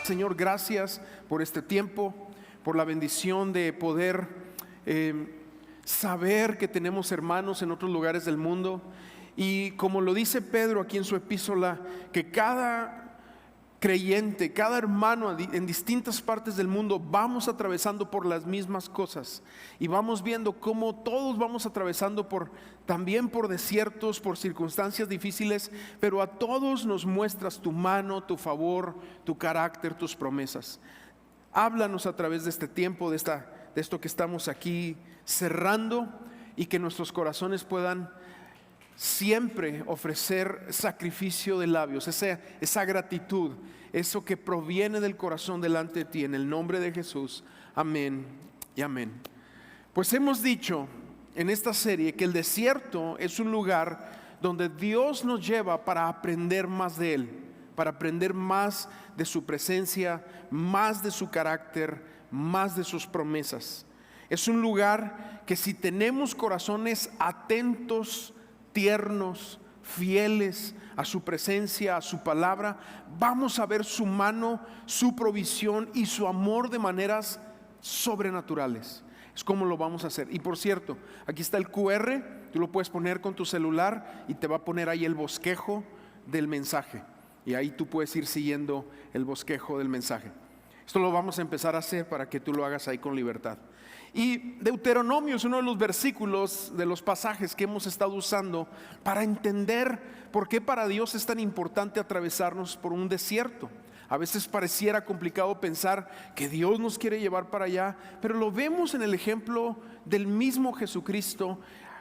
Señor, gracias por este tiempo, por la bendición de poder saber que tenemos hermanos en otros lugares del mundo. Y como lo dice Pedro aquí en su epístola, que cada creyente, cada hermano en distintas partes del mundo vamos atravesando por las mismas cosas, y vamos viendo cómo todos vamos atravesando también por desiertos, por circunstancias difíciles, pero a todos nos muestras tu mano, tu favor, tu carácter, tus promesas. Háblanos a través de este tiempo, de esto que estamos aquí cerrando, y que nuestros corazones puedan siempre ofrecer sacrificio de labios, esa gratitud, eso que proviene del corazón delante de ti, en el nombre de Jesús. Amén y amén. Pues hemos dicho en esta serie que el desierto es un lugar donde Dios nos lleva para aprender más de Él, para aprender más de su presencia, más de su carácter, más de sus promesas. Es un lugar que, si tenemos corazones atentos, tiernos, fieles a su presencia, a su palabra, vamos a ver su mano, su provisión y su amor de maneras sobrenaturales. Es como lo vamos a hacer. Y por cierto, aquí está el QR, tú lo puedes poner con tu celular y te va a poner ahí el bosquejo del mensaje, y ahí tú puedes ir siguiendo el bosquejo del mensaje. Esto lo vamos a empezar a hacer para que tú lo hagas ahí con libertad. Y Deuteronomio es uno de los versículos, de los pasajes que hemos estado usando para entender por qué para Dios es tan importante atravesarnos por un desierto. A veces pareciera complicado pensar que Dios nos quiere llevar para allá, pero lo vemos en el ejemplo del mismo Jesucristo,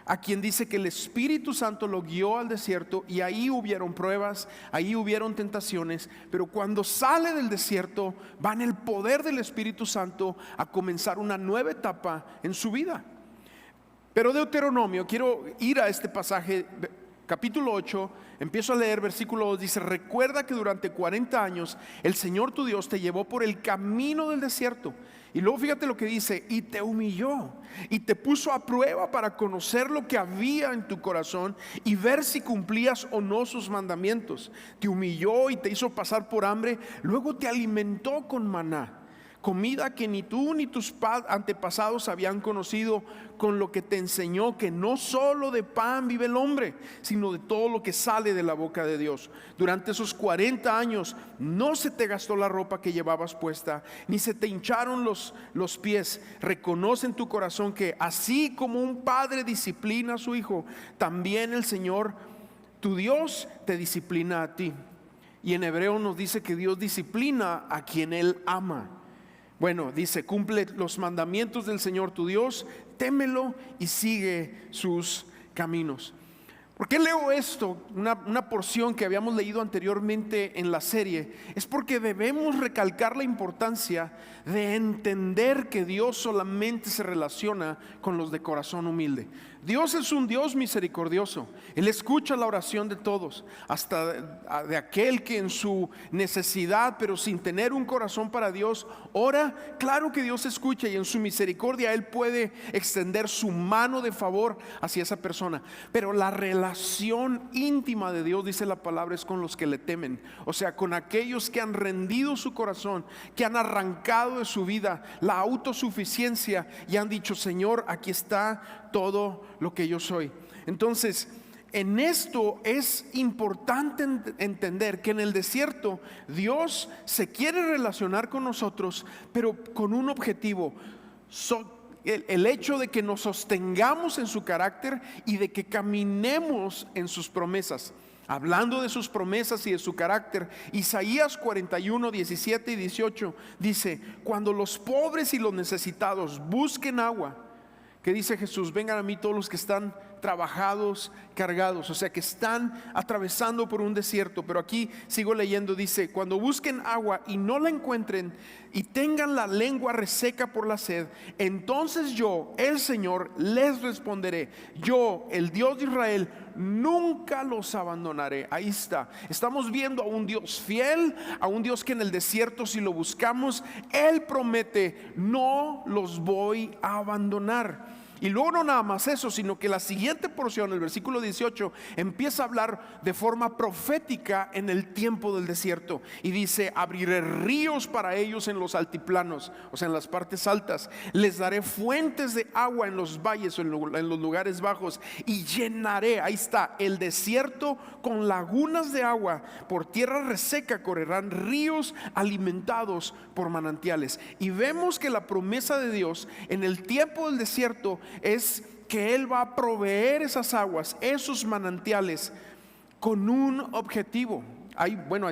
a quien dice que el Espíritu Santo lo guió al desierto, y ahí hubieron pruebas, ahí hubieron tentaciones, pero cuando sale del desierto va en el poder del Espíritu Santo a comenzar una nueva etapa en su vida. Pero Deuteronomio, quiero ir a este pasaje, capítulo 8, empiezo a leer versículo 2, dice: recuerda que durante 40 años el Señor tu Dios te llevó por el camino del desierto. Y luego fíjate lo que dice: y te humilló y te puso a prueba para conocer lo que había en tu corazón y ver si cumplías o no sus mandamientos. Te humilló y te hizo pasar por hambre, luego te alimentó con maná, comida que ni tú ni tus antepasados habían conocido, con lo que te enseñó que no solo de pan vive el hombre, sino de todo lo que sale de la boca de Dios. Durante esos 40 años no se te gastó la ropa que llevabas puesta, ni se te hincharon los pies. Reconoce en tu corazón que así como un padre disciplina a su hijo, también el Señor tu Dios te disciplina a ti. Y en hebreo nos dice que Dios disciplina a quien Él ama. Bueno, dice: cumple los mandamientos del Señor tu Dios, témelo y sigue sus caminos. ¿Por qué leo esto? Una porción que habíamos leído anteriormente en la serie. Es porque debemos recalcar la importancia de entender que Dios solamente se relaciona con los de corazón humilde. Dios es un Dios misericordioso. Él escucha la oración de todos, hasta de aquel que en su necesidad, pero sin tener un corazón para Dios, ora. Claro que Dios escucha, y en su misericordia Él puede extender su mano de favor hacia esa persona. Pero la relación íntima de Dios, dice la palabra, es con los que le temen. O sea, con aquellos que han rendido su corazón, que han arrancado de su vida la autosuficiencia y han dicho: Señor, aquí está todo lo que yo soy. Entonces, en esto es importante entender que en el desierto Dios se quiere relacionar con nosotros, pero con un objetivo: el hecho de que nos sostengamos en su carácter y de que caminemos en sus promesas. Hablando de sus promesas y de su carácter, Isaías 41, 17 y 18 dice: cuando los pobres y los necesitados busquen agua, que dice Jesús: vengan a mí todos los que están trabajados, cargados. O sea, que están atravesando por un desierto. Pero aquí sigo leyendo, dice: cuando busquen agua y no la encuentren y tengan la lengua reseca por la sed, entonces yo, el Señor, les responderé. Yo, el Dios de Israel, nunca los abandonaré. Ahí está. Estamos viendo a un Dios fiel, a un Dios que en el desierto, si lo buscamos, Él promete: no los voy a abandonar. Y luego no nada más eso, sino que la siguiente porción, el versículo 18, empieza a hablar de forma profética en el tiempo del desierto. Y dice: abriré ríos para ellos en los altiplanos, o sea, en las partes altas. Les daré fuentes de agua en los valles o en los lugares bajos. Y llenaré, ahí está, el desierto con lagunas de agua. Por tierra reseca correrán ríos alimentados por manantiales. Y vemos que la promesa de Dios en el tiempo del desierto es que Él va a proveer esas aguas, esos manantiales, con un objetivo.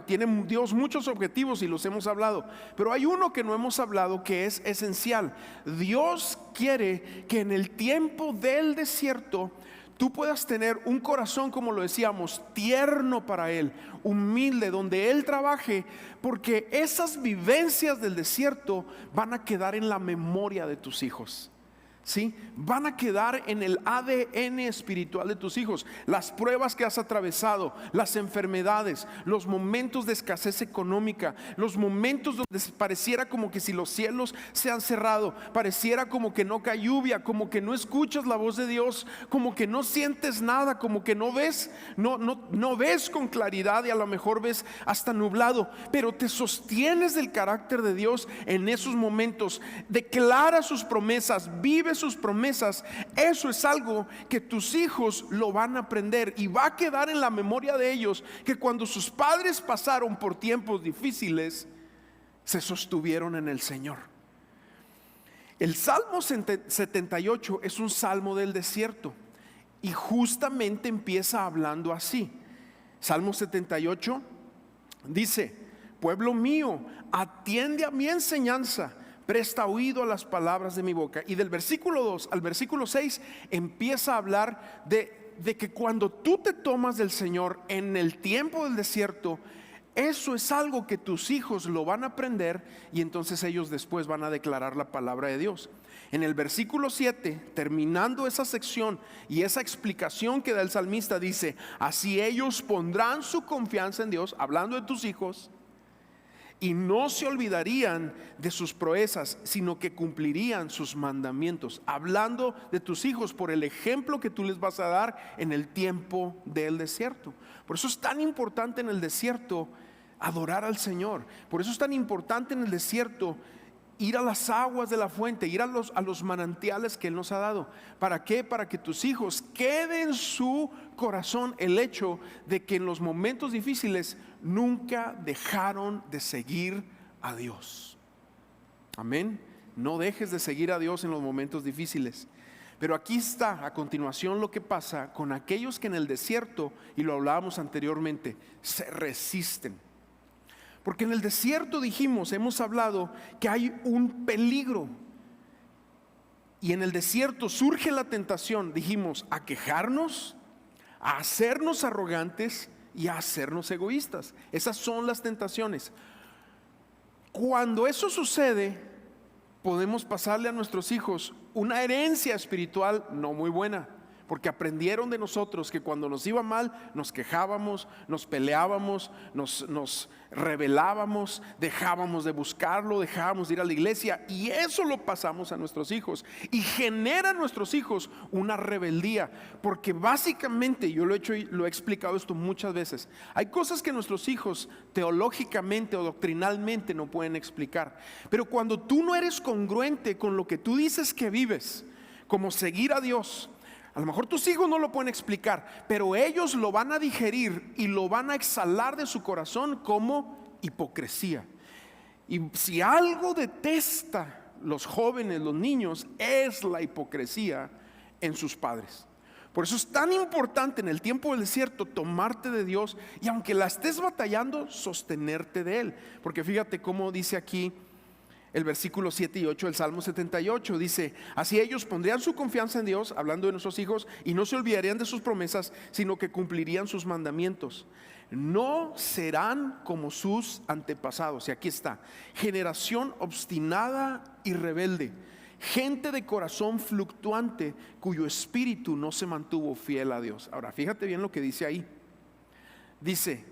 Tiene Dios muchos objetivos y los hemos hablado, pero hay uno que no hemos hablado que es esencial. Dios quiere que en el tiempo del desierto tú puedas tener un corazón, como lo decíamos, tierno para Él, humilde, donde Él trabaje, porque esas vivencias del desierto van a quedar en la memoria de tus hijos. ¿Sí? Van a quedar en el ADN espiritual de tus hijos. Las pruebas que has atravesado, las enfermedades, los momentos de escasez económica, los momentos donde pareciera como que si los cielos se han cerrado, pareciera como que no cae lluvia, como que no escuchas la voz de Dios, como que no sientes nada, como que no ves con claridad, y a lo mejor ves hasta nublado, pero te sostienes del carácter de Dios en esos momentos. Declara sus promesas, vive sus promesas. Eso es algo que tus hijos lo van a aprender y va a quedar en la memoria de ellos, que cuando sus padres pasaron por tiempos difíciles, se sostuvieron en el Señor. El Salmo 78 es un salmo del desierto y justamente empieza hablando así. Salmo 78 dice: pueblo mío, atiende a mi enseñanza, presta oído a las palabras de mi boca. Y del versículo 2 al versículo 6 empieza a hablar de que cuando tú te tomas del Señor en el tiempo del desierto, eso es algo que tus hijos lo van a aprender, y entonces ellos después van a declarar la palabra de Dios. En el versículo 7, terminando esa sección y esa explicación que da el salmista, dice: así ellos pondrán su confianza en Dios, hablando de tus hijos, y no se olvidarían de sus proezas, sino que cumplirían sus mandamientos. Hablando de tus hijos por el ejemplo que tú les vas a dar en el tiempo del desierto. Por eso es tan importante en el desierto adorar al Señor. Por eso es tan importante en el desierto ir a las aguas de la fuente, ir a los manantiales que Él nos ha dado. ¿Para qué? Para que tus hijos quede en su corazón el hecho de que en los momentos difíciles nunca dejaron de seguir a Dios. Amén. No dejes de seguir a Dios en los momentos difíciles. Pero aquí está a continuación lo que pasa con aquellos que en el desierto, y lo hablábamos anteriormente, se resisten. Porque en el desierto hemos hablado que hay un peligro. Y en el desierto surge la tentación, dijimos, a quejarnos, a hacernos arrogantes y a hacernos egoístas. Esas son las tentaciones. Cuando eso sucede, podemos pasarle a nuestros hijos una herencia espiritual no muy buena, porque aprendieron de nosotros que cuando nos iba mal nos quejábamos, nos peleábamos, nos rebelábamos, dejábamos de buscarlo, dejábamos de ir a la iglesia, y eso lo pasamos a nuestros hijos y genera a nuestros hijos una rebeldía, porque básicamente, yo lo he explicado esto muchas veces, hay cosas que nuestros hijos teológicamente o doctrinalmente no pueden explicar, pero cuando tú no eres congruente con lo que tú dices que vives, como seguir a Dios, a lo mejor tus hijos no lo pueden explicar, pero ellos lo van a digerir y lo van a exhalar de su corazón como hipocresía. Y si algo detesta los jóvenes, los niños, es la hipocresía en sus padres. Por eso es tan importante en el tiempo del desierto tomarte de Dios, y aunque la estés batallando, sostenerte de Él. Porque fíjate cómo dice aquí el versículo 7 y 8 del Salmo 78, dice: así ellos pondrían su confianza en Dios, hablando de nuestros hijos, y no se olvidarían de sus promesas, sino que cumplirían sus mandamientos. No serán como sus antepasados. Y aquí está: generación obstinada y rebelde, gente de corazón fluctuante, cuyo espíritu no se mantuvo fiel a Dios. Ahora fíjate bien lo que dice ahí. Dice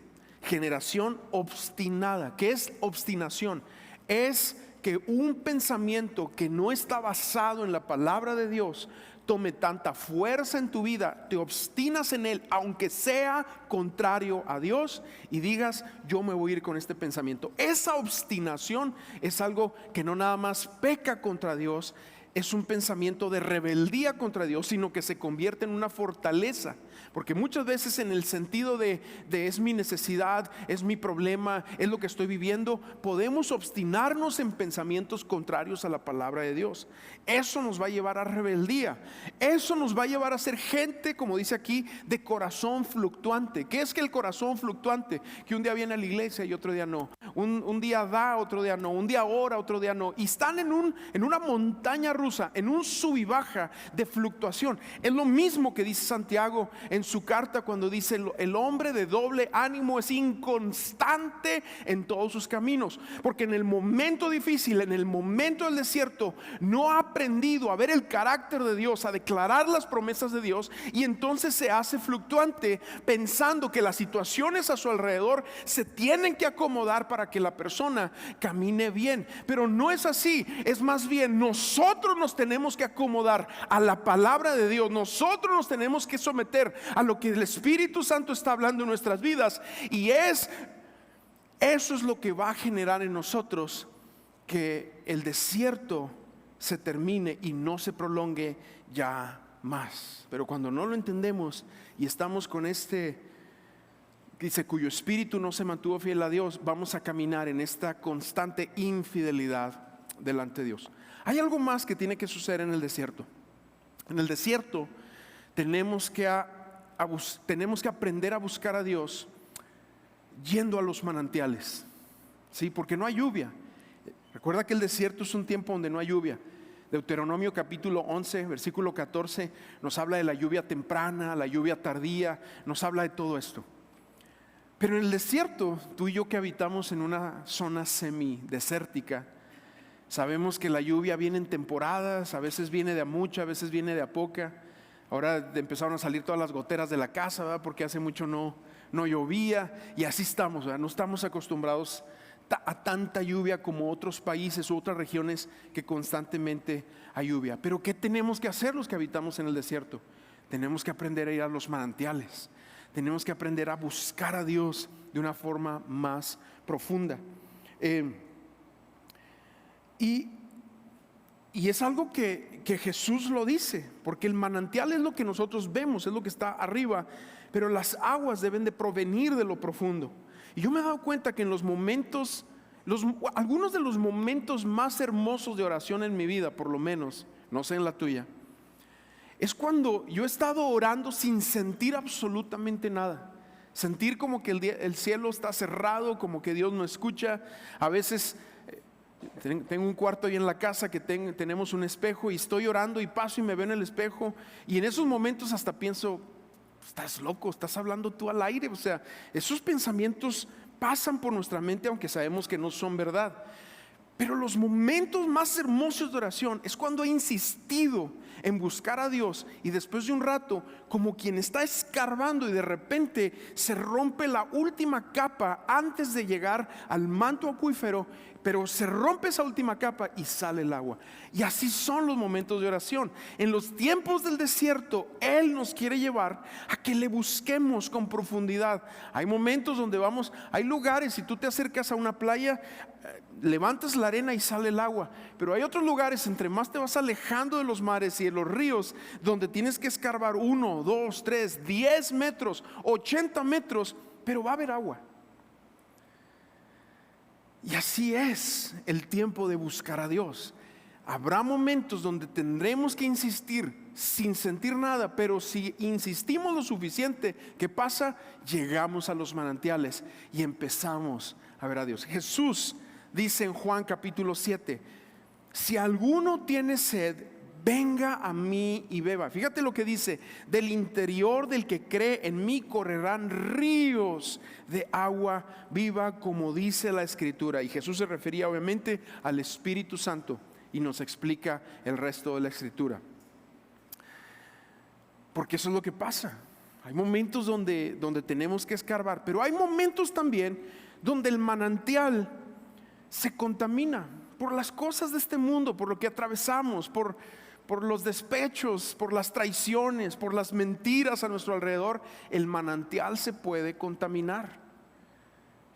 generación obstinada. ¿Qué es obstinación? Es que un pensamiento que no está basado en la palabra de Dios tome tanta fuerza en tu vida, te obstinas en él, aunque sea contrario a Dios, y digas, yo me voy a ir con este pensamiento. Esa obstinación es algo que no nada más peca contra Dios, es un pensamiento de rebeldía contra Dios, sino que se convierte en una fortaleza. Porque muchas veces en el sentido de es mi necesidad, es mi problema, es lo que estoy viviendo, podemos obstinarnos en pensamientos contrarios a la palabra de Dios. Eso nos va a llevar a rebeldía. Eso nos va a llevar a ser gente, como dice aquí, de corazón fluctuante. ¿Qué es que el corazón fluctuante? Que un día viene a la iglesia y otro día no. Un día da, otro día no. Un día ora, otro día no. Y están en una montaña rusa, en un sub y baja de fluctuación. Es lo mismo que dice Santiago en su carta cuando dice: el hombre de doble ánimo es inconstante en todos sus caminos, porque en el momento difícil, en el momento del desierto, no ha aprendido a ver el carácter de Dios, a declarar las promesas de Dios, y entonces se hace fluctuante pensando que las situaciones a su alrededor se tienen que acomodar para que la persona camine bien. Pero no es así, es más bien nosotros nos tenemos que acomodar a la palabra de Dios. Nosotros nos tenemos que someter a lo que el Espíritu Santo está hablando en nuestras vidas, y eso es lo que va a generar en nosotros que el desierto se termine y no se prolongue ya más. Pero cuando no lo entendemos y estamos con dice, cuyo espíritu no se mantuvo fiel a Dios, vamos a caminar en esta constante infidelidad delante de Dios. Hay algo más que tiene que suceder en el desierto. En el desierto tenemos que aprender a buscar a Dios yendo a los manantiales, ¿sí? Porque no hay lluvia. Recuerda que el desierto es un tiempo donde no hay lluvia. Deuteronomio capítulo 11, versículo 14 nos habla de la lluvia temprana, la lluvia tardía, nos habla de todo esto. Pero en el desierto, tú y yo que habitamos en una zona semidesértica, sabemos que la lluvia viene en temporadas, a veces viene de a mucha, a veces viene de a poca. Ahora empezaron a salir todas las goteras de la casa, ¿verdad? Porque hace mucho no llovía, y así estamos, ¿verdad? No estamos acostumbrados a tanta lluvia como otros países u otras regiones que constantemente hay lluvia. Pero ¿qué tenemos que hacer los que habitamos en el desierto? Tenemos que aprender a ir a los manantiales. Tenemos que aprender a buscar a Dios de una forma más profunda. Y es algo que Jesús lo dice, porque el manantial es lo que nosotros vemos, es lo que está arriba, pero las aguas deben de provenir de lo profundo. Y yo me he dado cuenta que en los momentos, algunos de los momentos más hermosos de oración en mi vida, por lo menos, no sé en la tuya, es cuando yo he estado orando sin sentir absolutamente nada. Sentir como que el cielo está cerrado, como que Dios no escucha. A veces tengo un cuarto ahí en la casa que tenemos un espejo, y estoy orando y paso y me veo en el espejo, y en esos momentos hasta pienso: estás loco, estás hablando tú al aire. O sea, esos pensamientos pasan por nuestra mente, aunque sabemos que no son verdad. Pero los momentos más hermosos de oración es cuando he insistido en buscar a Dios, y después de un rato, como quien está escarbando, y de repente se rompe la última capa antes de llegar al manto acuífero, pero se rompe esa última capa y sale el agua. Y así son los momentos de oración. En los tiempos del desierto, Él nos quiere llevar a que le busquemos con profundidad. Hay momentos donde hay lugares, si tú te acercas a una playa, levantas la arena y sale el agua. Pero hay otros lugares, entre más te vas alejando de los mares y de los ríos, donde tienes que escarbar 1, 2, 3, 10 metros, 80 metros, pero va a haber agua. Y así es el tiempo de buscar a Dios. Habrá momentos donde tendremos que insistir sin sentir nada, pero si insistimos lo suficiente, ¿qué pasa? Llegamos a los manantiales y empezamos a ver a Dios. Jesús dice en Juan capítulo 7: si alguno tiene sed, venga a mí y beba. Fíjate lo que dice: del interior del que cree en mí correrán ríos de agua viva, como dice la Escritura. Y Jesús se refería obviamente al Espíritu Santo, y nos explica el resto de la Escritura. Porque eso es lo que pasa. Hay momentos donde tenemos que escarbar, pero hay momentos también donde el manantial se contamina por las cosas de este mundo, por lo que atravesamos, por por los despechos, por las traiciones, por las mentiras a nuestro alrededor, el manantial se puede contaminar.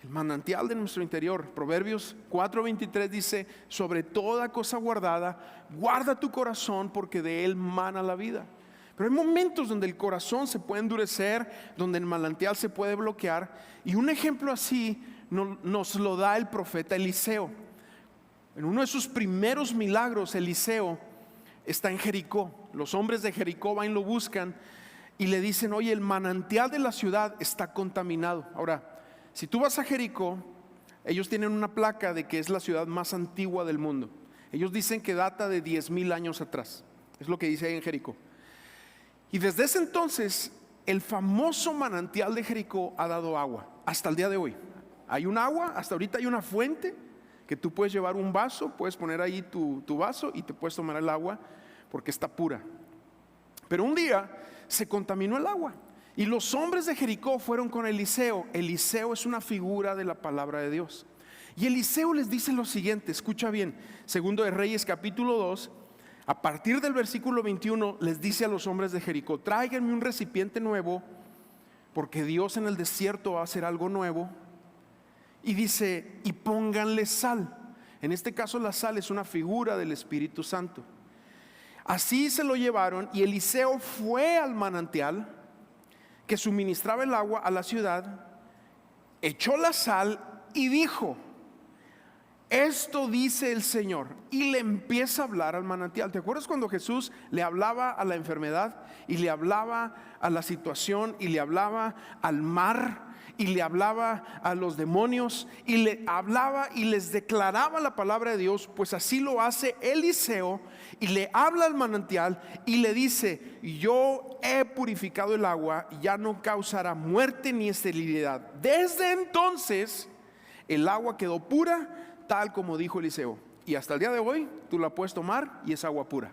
El manantial de nuestro interior. Proverbios 4:23 dice: sobre toda cosa guardada, guarda tu corazón, porque de él mana la vida. Pero hay momentos donde el corazón se puede endurecer, donde el manantial se puede bloquear. Y un ejemplo así nos lo da el profeta Eliseo. En uno de sus primeros milagros, Eliseo está en Jericó. Los hombres de Jericó van y lo buscan y le dicen: oye, el manantial de la ciudad está contaminado. Ahora, si tú vas a Jericó, ellos tienen una placa de que es la ciudad más antigua del mundo. Ellos dicen que data de 10,000 años atrás. Es lo que dice ahí en Jericó. Y desde ese entonces, el famoso manantial de Jericó ha dado agua hasta el día de hoy. Hay un agua, hasta ahorita hay una fuente que tú puedes llevar un vaso, puedes poner ahí tu vaso y te puedes tomar el agua porque está pura. Pero un día se contaminó el agua y los hombres de Jericó fueron con Eliseo. Eliseo es una figura de la palabra de Dios. Y Eliseo les dice lo siguiente, escucha bien, Segundo de Reyes capítulo 2, a partir del versículo 21 les dice a los hombres de Jericó: tráiganme un recipiente nuevo, porque Dios en el desierto va a hacer algo nuevo. Y dice: y pónganle sal. En este caso la sal es una figura del Espíritu Santo. Así se lo llevaron y Eliseo fue al manantial que suministraba el agua a la ciudad, echó la sal y dijo: esto dice el Señor. Y le empieza a hablar al manantial. ¿Te acuerdas cuando Jesús le hablaba a la enfermedad y le hablaba a la situación y le hablaba al mar y le hablaba a los demonios y le hablaba y les declaraba la palabra de Dios? Pues así lo hace Eliseo y le habla al manantial y le dice: yo he purificado el agua, ya no causará muerte ni esterilidad. Desde entonces el agua quedó pura, tal como dijo Eliseo, y hasta el día de hoy tú la puedes tomar y es agua pura.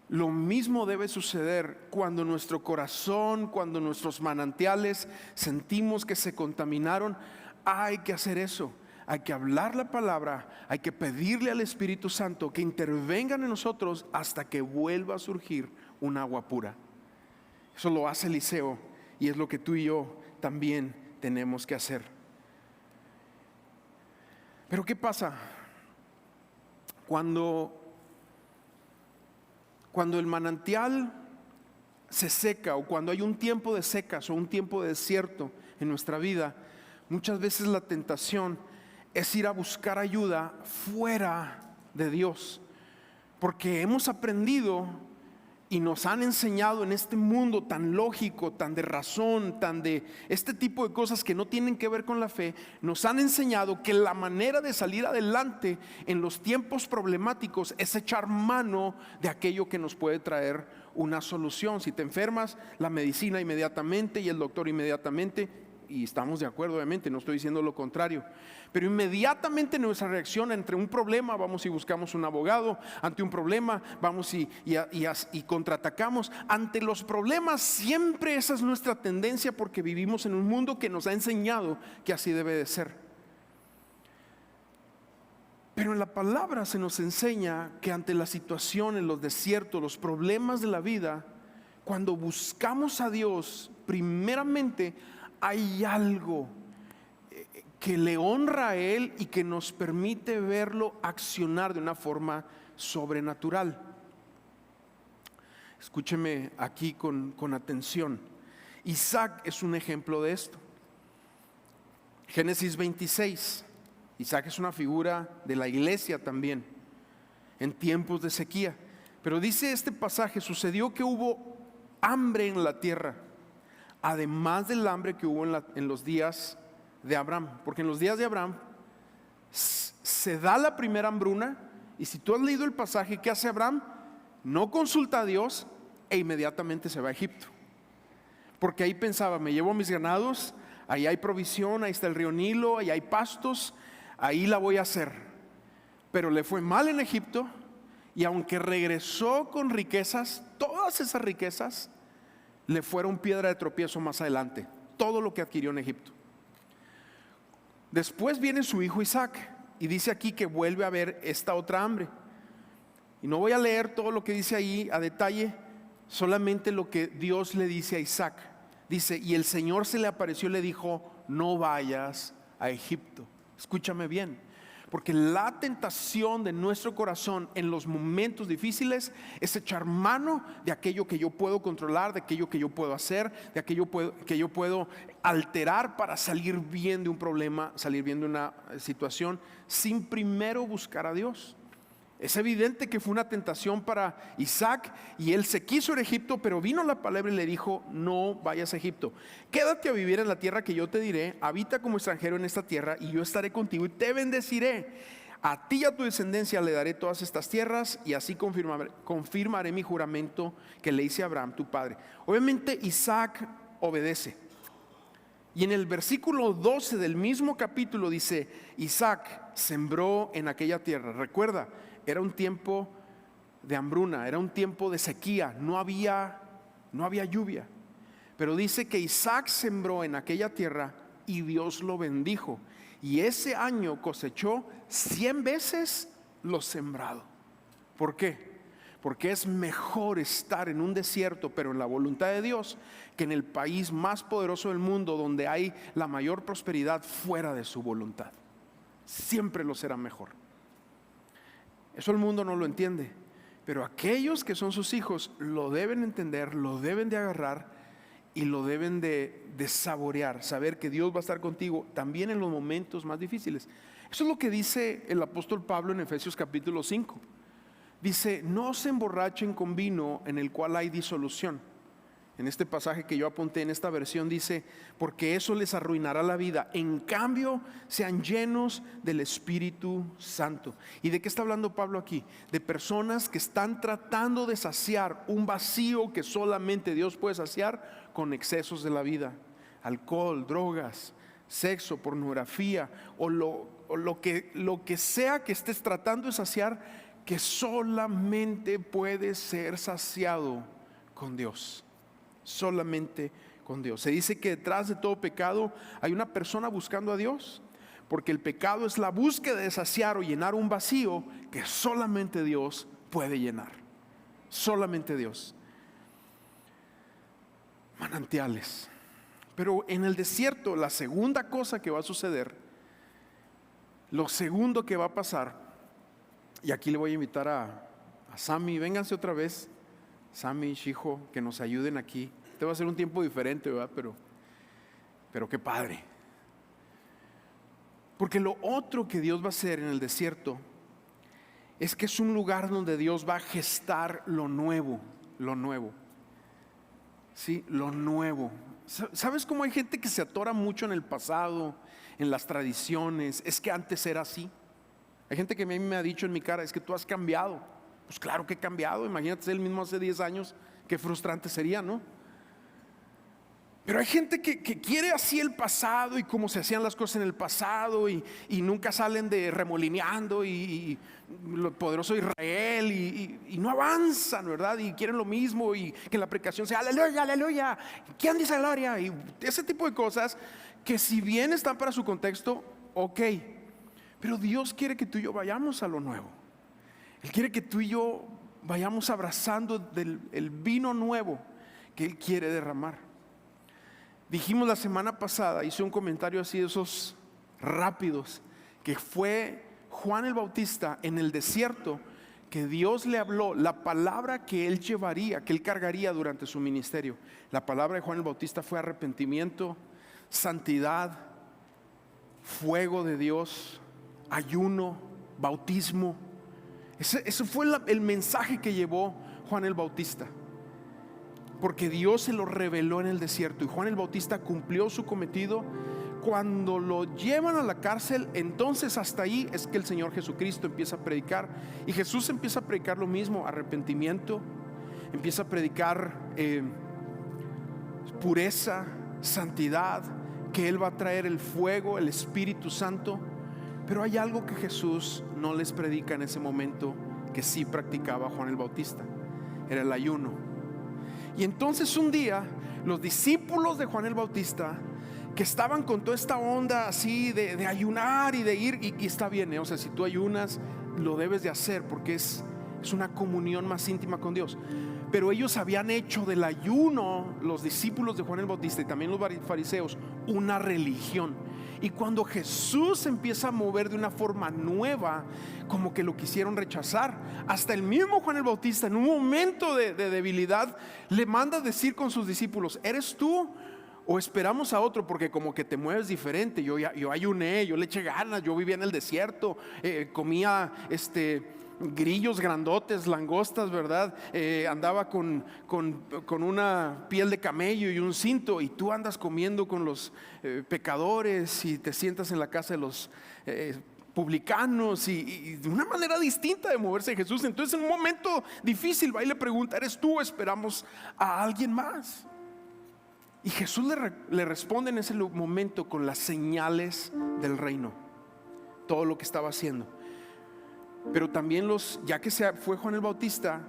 Lo mismo debe suceder cuando nuestro corazón, cuando nuestros manantiales sentimos que se contaminaron. Hay que hacer eso, hay que hablar la palabra, hay que pedirle al Espíritu Santo que intervenga en nosotros hasta que vuelva a surgir un agua pura. Eso lo hace Eliseo y es lo que tú y yo también tenemos que hacer. Pero ¿qué pasa cuando el manantial se seca, o cuando hay un tiempo de secas o un tiempo de desierto en nuestra vida? Muchas veces la tentación es ir a buscar ayuda fuera de Dios, porque hemos aprendido y nos han enseñado en este mundo tan lógico, tan de razón, tan de este tipo de cosas que no tienen que ver con la fe. Nos han enseñado que la manera de salir adelante en los tiempos problemáticos es echar mano de aquello que nos puede traer una solución. Si te enfermas, la medicina inmediatamente y el doctor inmediatamente. Y estamos de acuerdo, obviamente, no estoy diciendo lo contrario, pero inmediatamente nuestra reacción ante un problema, vamos y buscamos un abogado. Ante un problema vamos y contraatacamos. Ante los problemas siempre esa es nuestra tendencia, porque vivimos en un mundo que nos ha enseñado que así debe de ser. Pero en la palabra se nos enseña que ante las situaciones, los desiertos, los problemas de la vida, cuando buscamos a Dios, primeramente hay algo que le honra a Él y que nos permite verlo accionar de una forma sobrenatural. Escúcheme aquí con atención. Isaac es un ejemplo de esto. Génesis 26. Isaac es una figura de la iglesia también, en tiempos de sequía. Pero dice este pasaje: sucedió que hubo hambre en la tierra, además del hambre que hubo en los días de Abraham. Porque en los días de Abraham se da la primera hambruna. Y si tú has leído el pasaje, ¿qué hace Abraham? No consulta a Dios e inmediatamente se va a Egipto, porque ahí pensaba: me llevo mis ganados, ahí hay provisión, ahí está el río Nilo, ahí hay pastos, ahí la voy a hacer. Pero le fue mal en Egipto, y aunque regresó con riquezas, todas esas riquezas le fueron piedra de tropiezo más adelante, todo lo que adquirió en Egipto. Después viene su hijo Isaac, y dice aquí que vuelve a haber esta otra hambre. Y no voy a leer todo lo que dice ahí a detalle, solamente lo que Dios le dice a Isaac. Dice, y el Señor se le apareció y le dijo, no vayas a Egipto. Escúchame bien, porque la tentación de nuestro corazón en los momentos difíciles es echar mano de aquello que yo puedo controlar, de aquello que yo puedo hacer, de aquello que yo puedo alterar para salir bien de un problema, salir bien de una situación, sin primero buscar a Dios. Es evidente que fue una tentación para Isaac y él se quiso ir a Egipto, pero vino la palabra y le dijo, no vayas a Egipto, quédate a vivir en la tierra que yo te diré, habita como extranjero en esta tierra y yo estaré contigo y te bendeciré. A ti y a tu descendencia le daré todas estas tierras y así confirmaré mi juramento que le hice a Abraham tu padre. Obviamente Isaac obedece. Y en el versículo 12 del mismo capítulo dice, Isaac sembró en aquella tierra. Recuerda, era un tiempo de hambruna, era un tiempo de sequía, no había lluvia. Pero dice que Isaac sembró en aquella tierra y Dios lo bendijo. Y ese año cosechó 100 veces lo sembrado. ¿Por qué? Porque es mejor estar en un desierto, pero en la voluntad de Dios, que en el país más poderoso del mundo, donde hay la mayor prosperidad fuera de su voluntad. Siempre lo será mejor. Eso el mundo no lo entiende, pero aquellos que son sus hijos lo deben entender, lo deben de agarrar y lo deben de saborear, saber que Dios va a estar contigo también en los momentos más difíciles. Eso es lo que dice el apóstol Pablo en Efesios capítulo 5. Dice, no se emborrachen con vino en el cual hay disolución. En este pasaje que yo apunté en esta versión dice, porque eso les arruinará la vida. En cambio, sean llenos del Espíritu Santo. ¿Y de qué está hablando Pablo aquí? De personas que están tratando de saciar un vacío que solamente Dios puede saciar con excesos de la vida. Alcohol, drogas, sexo, pornografía o lo que sea que estés tratando de saciar, que solamente puede ser saciado con Dios. Solamente con Dios. Se dice que detrás de todo pecado hay una persona buscando a Dios, porque el pecado es la búsqueda de saciar o llenar un vacío que solamente Dios puede llenar. Solamente Dios. Manantiales. Pero en el desierto, la segunda cosa que va a suceder, lo segundo que va a pasar, y aquí le voy a invitar a Sammy, vénganse otra vez. Sammy, Shijo, que nos ayuden aquí. Este va a ser un tiempo diferente, ¿verdad? Pero qué padre. Porque lo otro que Dios va a hacer en el desierto es que es un lugar donde Dios va a gestar lo nuevo. Sí, lo nuevo. ¿Sabes cómo hay gente que se atora mucho en el pasado, en las tradiciones? Es que antes era así. Hay gente que a mí me ha dicho en mi cara, es que tú has cambiado. Pues claro que he cambiado, imagínate ser el mismo hace 10 años, qué frustrante sería, ¿no? Pero hay gente que quiere así el pasado y cómo se hacían las cosas en el pasado y nunca salen de remolineando y lo poderoso Israel y no avanzan, ¿verdad? Y quieren lo mismo y que la predicación sea aleluya, aleluya, ¿quién dice gloria? Y ese tipo de cosas que si bien están para su contexto, ok, pero Dios quiere que tú y yo vayamos a lo nuevo. Él quiere que tú y yo vayamos abrazando el vino nuevo que Él quiere derramar. Dijimos la semana pasada, hice un comentario así de esos rápidos, que fue Juan el Bautista en el desierto, que Dios le habló la palabra que él llevaría, que él cargaría durante su ministerio. La palabra de Juan el Bautista fue arrepentimiento, santidad, fuego de Dios, ayuno, bautismo. Ese fue el mensaje que llevó Juan el Bautista, porque Dios se lo reveló en el desierto y Juan el Bautista cumplió su cometido. Cuando lo llevan a la cárcel, entonces hasta ahí es que el Señor Jesucristo empieza a predicar, y Jesús empieza a predicar lo mismo, arrepentimiento, empieza a predicar pureza, santidad, que Él va a traer el fuego, el Espíritu Santo. Pero hay algo que Jesús no les predica en ese momento, que sí practicaba Juan el Bautista, era el ayuno. Y entonces un día los discípulos de Juan el Bautista, que estaban con toda esta onda así de ayunar y de ir, y está bien, o sea, si tú ayunas lo debes de hacer porque es es una comunión más íntima con Dios. Pero ellos habían hecho del ayuno, los discípulos de Juan el Bautista y también los fariseos, una religión. Y cuando Jesús empieza a mover de una forma nueva, como que lo quisieron rechazar. Hasta el mismo Juan el Bautista, en un momento de debilidad, le manda a decir con sus discípulos: ¿eres tú o esperamos a otro? Porque como que te mueves diferente. Yo ayuné, yo le eché ganas, yo vivía en el desierto, comía grillos grandotes, langostas, ¿verdad? Andaba con una piel de camello y un cinto, y tú andas comiendo con los pecadores y te sientas en la casa de los publicanos, y de una manera distinta de moverse Jesús. Entonces, en un momento difícil va y le pregunta: ¿eres tú o esperamos a alguien más? Y Jesús le responde en ese momento con las señales del reino, todo lo que estaba haciendo. Pero también ya que fue Juan el Bautista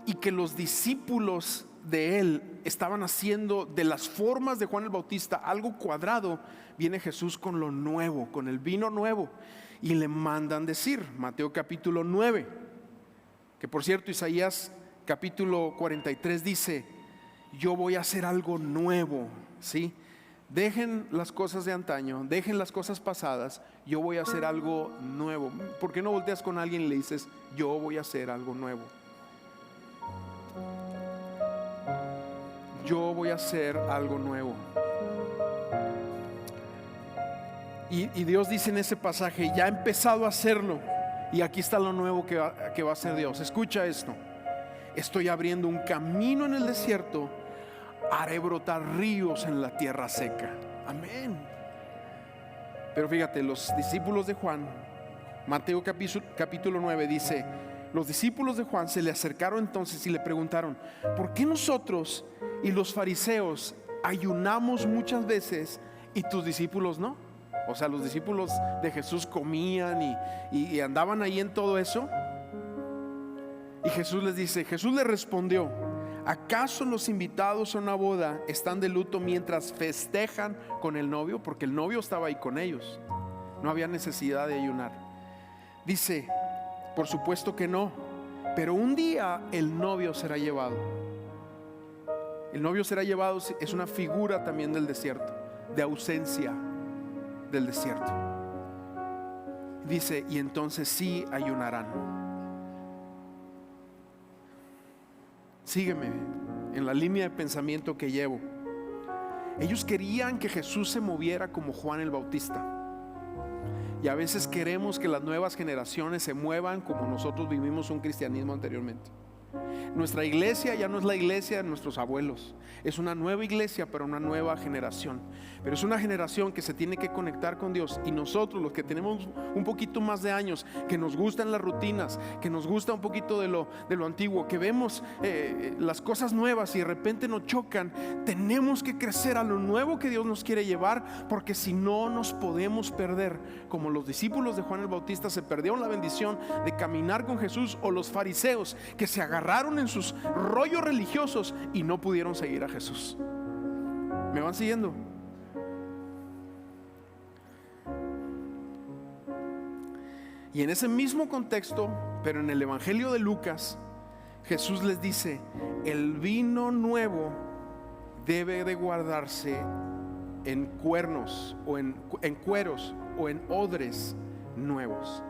y que los discípulos de él estaban haciendo de las formas de Juan el Bautista algo cuadrado, viene Jesús con lo nuevo, con el vino nuevo, y le mandan decir, Mateo capítulo 9, que por cierto Isaías capítulo 43 dice: yo voy a hacer algo nuevo, ¿sí? Dejen las cosas de antaño, dejen las cosas pasadas, yo voy a hacer algo nuevo. ¿Por qué no volteas con alguien y le dices: yo voy a hacer algo nuevo? Yo voy a hacer algo nuevo. Y Dios dice en ese pasaje: ya ha empezado a hacerlo, y aquí está lo nuevo que va a hacer Dios. Escucha esto: estoy abriendo un camino en el desierto, haré brotar ríos en la tierra seca. Amén. Pero fíjate, los discípulos de Juan, Mateo capítulo 9 dice: los discípulos de Juan se le acercaron entonces y le preguntaron: ¿por qué nosotros y los fariseos ayunamos muchas veces y tus discípulos no? O sea, los discípulos de Jesús comían y andaban ahí en todo eso. Y Jesús les respondió: ¿acaso los invitados a una boda están de luto mientras festejan con el novio? Porque el novio estaba ahí con ellos, no había necesidad de ayunar. Dice: por supuesto que no, pero un día el novio será llevado. El novio será llevado es una figura también del desierto, de ausencia del desierto. Dice: y entonces sí ayunarán. Sígueme en la línea de pensamiento que llevo. Ellos querían que Jesús se moviera como Juan el Bautista. Y a veces queremos que las nuevas generaciones se muevan como nosotros vivimos un cristianismo anteriormente. Nuestra iglesia ya no es la iglesia de nuestros abuelos, es una nueva iglesia para una nueva generación. Pero es una generación que se tiene que conectar con Dios. Y nosotros, los que tenemos un poquito más de años, que nos gustan las rutinas, que nos gusta un poquito de lo antiguo, que vemos las cosas nuevas y de repente nos chocan, tenemos que crecer a lo nuevo que Dios nos quiere llevar, porque si no nos podemos perder, como los discípulos de Juan el Bautista se perdieron la bendición de caminar con Jesús, o los fariseos que se agarraron en sus rollos religiosos y no pudieron seguir a Jesús. ¿Me van siguiendo? Y en ese mismo contexto, pero en el Evangelio de Lucas, Jesús les dice: el vino nuevo debe de guardarse en cuernos o en cueros o en odres nuevos.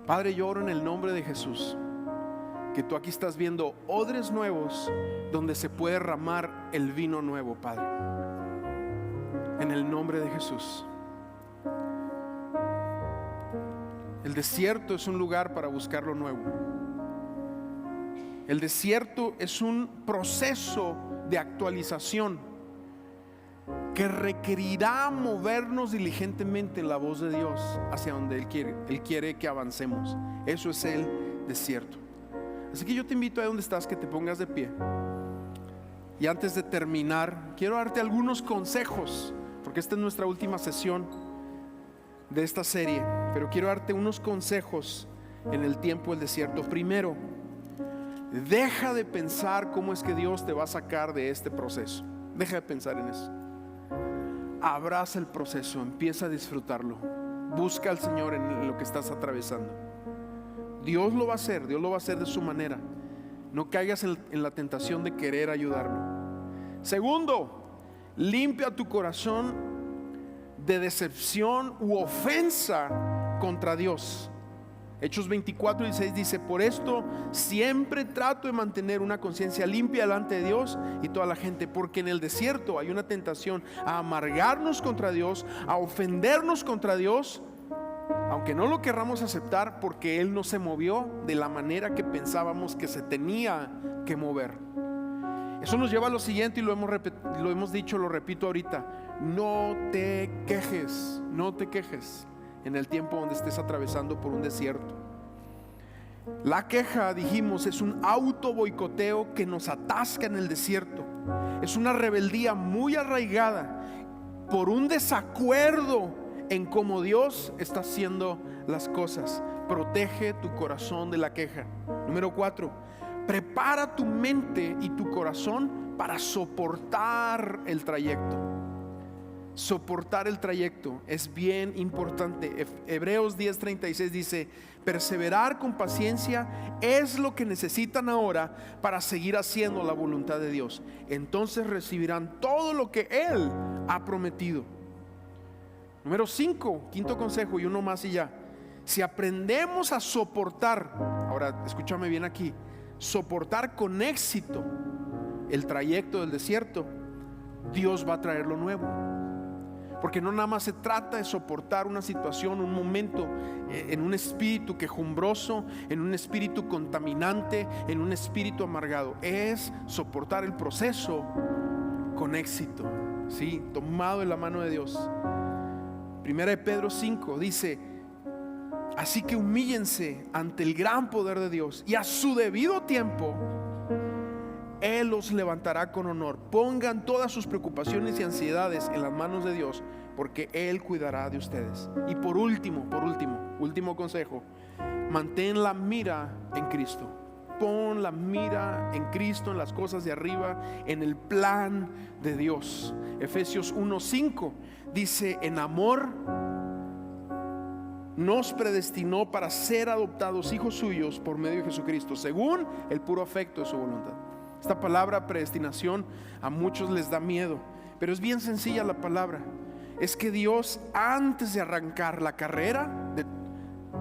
Padre, yo oro en el nombre de Jesús, que tú aquí estás viendo odres nuevos donde se puede derramar el vino nuevo, Padre, en el nombre de Jesús. El desierto es un lugar para buscar lo nuevo. El desierto es un proceso de actualización que requerirá movernos diligentemente en la voz de Dios hacia donde Él quiere. Él quiere que avancemos. Eso es el desierto. Así que yo te invito a donde estás, que te pongas de pie. Y antes de terminar, quiero darte algunos consejos, porque esta es nuestra última sesión de esta serie. Pero quiero darte unos consejos en el tiempo del desierto. Primero, deja de pensar cómo es que Dios te va a sacar de este proceso. Deja de pensar en eso. Abraza el proceso, empieza a disfrutarlo. busca al Señor en lo que estás atravesando. Dios lo va a hacer, Dios lo va a hacer de su manera. No caigas en la tentación de querer ayudarlo. Segundo, limpia tu corazón de decepción u ofensa contra Dios. Hechos 24:16 dice: por esto siempre trato de mantener una conciencia limpia delante de Dios y toda la gente, porque en el desierto hay una tentación a amargarnos contra Dios, a ofendernos contra Dios, aunque no lo querramos aceptar, porque Él no se movió de la manera que pensábamos que se tenía que mover. Eso nos lleva a lo siguiente, y lo hemos dicho, lo repito ahorita: no te quejes, no te quejes en el tiempo donde estés atravesando por un desierto. La queja, dijimos, es un auto boicoteo que nos atasca en el desierto. Es una rebeldía muy arraigada por un desacuerdo en cómo Dios está haciendo las cosas. Protege tu corazón de la queja. Número 4, prepara tu mente y tu corazón para soportar el trayecto. Soportar el trayecto es bien importante. Hebreos 10:36 dice: perseverar con paciencia es lo que necesitan ahora para seguir haciendo la voluntad de Dios. Entonces recibirán todo lo que Él ha prometido. Número 5, quinto consejo, y uno más y ya. Si aprendemos a soportar, ahora escúchame bien aquí, soportar con éxito el trayecto del desierto, Dios va a traer lo nuevo. Porque no nada más se trata de soportar una situación, un momento en un espíritu quejumbroso, en un espíritu contaminante, en un espíritu amargado. Es soportar el proceso con éxito, ¿sí? Tomado de la mano de Dios. Primera de Pedro 5 dice: así que humíllense ante el gran poder de Dios, y a su debido tiempo Él los levantará con honor. Pongan todas sus preocupaciones y ansiedades en las manos de Dios, porque Él cuidará de ustedes. Y por último consejo: mantén la mira en Cristo. Pon la mira en Cristo, en las cosas de arriba, en el plan de Dios. Efesios 1:5 dice: en amor nos predestinó para ser adoptados hijos suyos por medio de Jesucristo, según el puro afecto de su voluntad. Esta palabra predestinación a muchos les da miedo, pero es bien sencilla la palabra. Es que Dios, antes de arrancar la carrera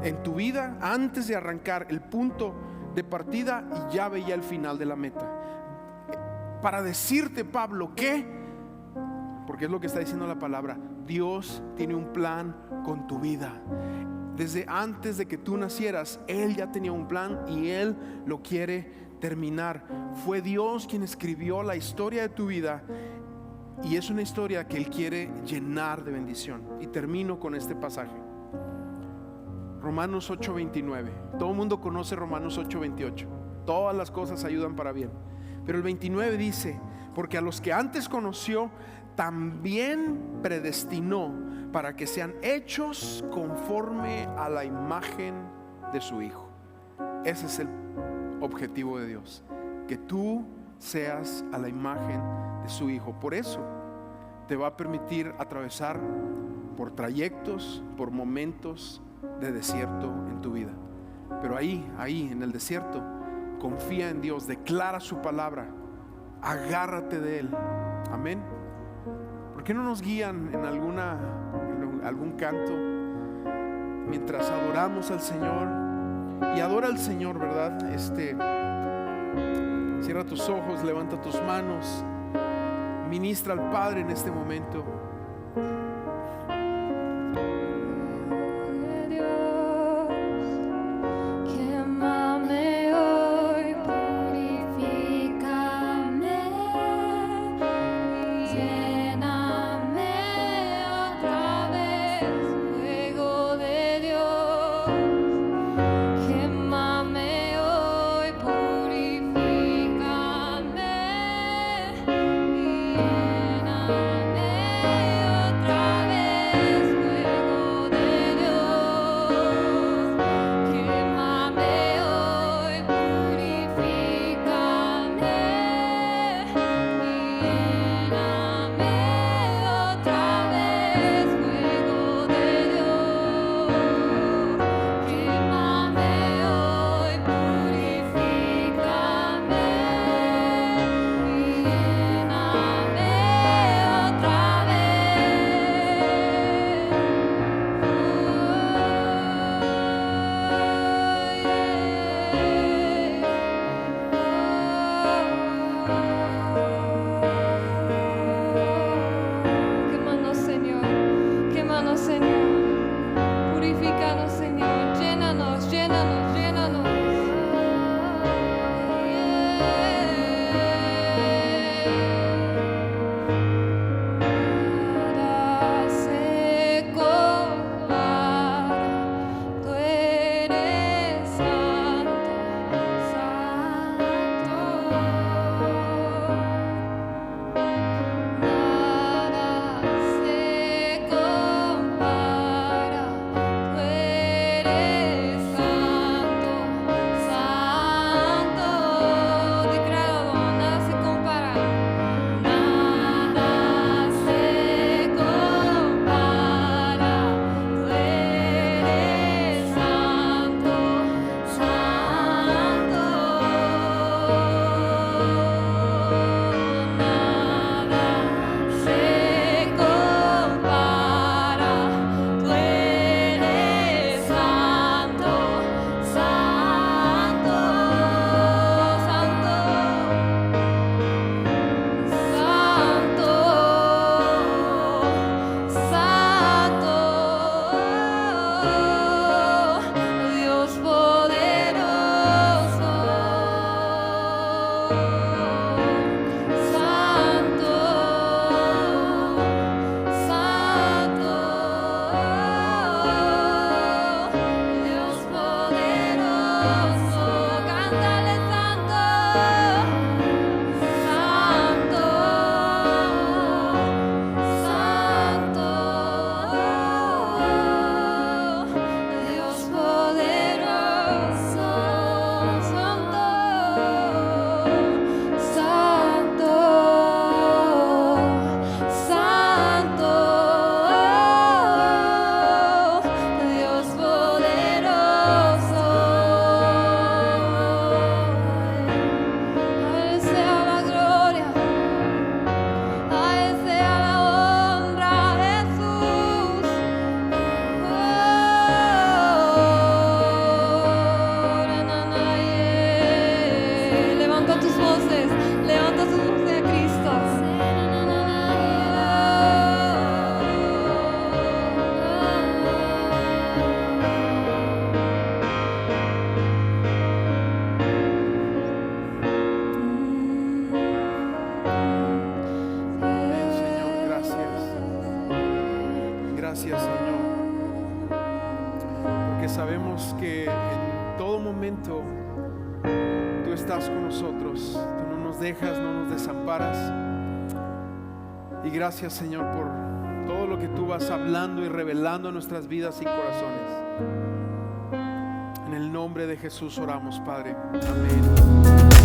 en tu vida, antes de arrancar el punto de partida, ya veía el final de la meta. Para decirte, Pablo, que, porque es lo que está diciendo la palabra, Dios tiene un plan con tu vida. Desde antes de que tú nacieras, Él ya tenía un plan y Él lo quiere terminar. Fue Dios quien escribió la historia de tu vida, y es una historia que Él quiere llenar de bendición. Y termino con este pasaje, Romanos 8:29. Todo el mundo conoce Romanos 8:28. Todas las cosas ayudan para bien, pero el 29 dice: porque a los que antes conoció, también predestinó para que sean hechos conforme a la imagen de su Hijo. Ese es el objetivo de Dios, que tú seas a la imagen de su Hijo. Por eso te va a permitir atravesar por trayectos, por momentos de desierto en tu vida. Pero ahí en el desierto, confía en Dios, declara su palabra, agárrate de Él. Amén. ¿Por qué no nos guían en algún canto mientras adoramos al Señor? Y adora al Señor, ¿verdad? Cierra tus ojos, levanta tus manos, ministra al Padre en este momento. Otra Quémanos, Señor. Quémanos, Señor. Purifícanos, Señor. Llénanos, llénanos, llénanos. Nada se compara. Tú eres santo, santo. Nada se compara. Tú eres santo, santo. Decláralo, nada se compara. Nada se compara. Tú eres santo, santo. Nada se compara. Tú eres santo, santo, santo. Santo, Dios poderoso. Santo, santo, Dios poderoso. Cántale, santo. Santo, santo, Dios poderoso, santo, santo, santo, Dios poderoso. A Él sea la gloria, a Él sea la honra, Jesús. Levanta tus voces a Cristo. Amén, Señor, gracias. Gracias, Señor. Porque sabemos que en todo momento tú estás con nosotros. Tú no nos dejas, no nos desamparas. Y gracias, Señor, por todo lo que tú vas hablando y revelando en nuestras vidas y corazones. En el nombre de Jesús oramos, Padre. Amén.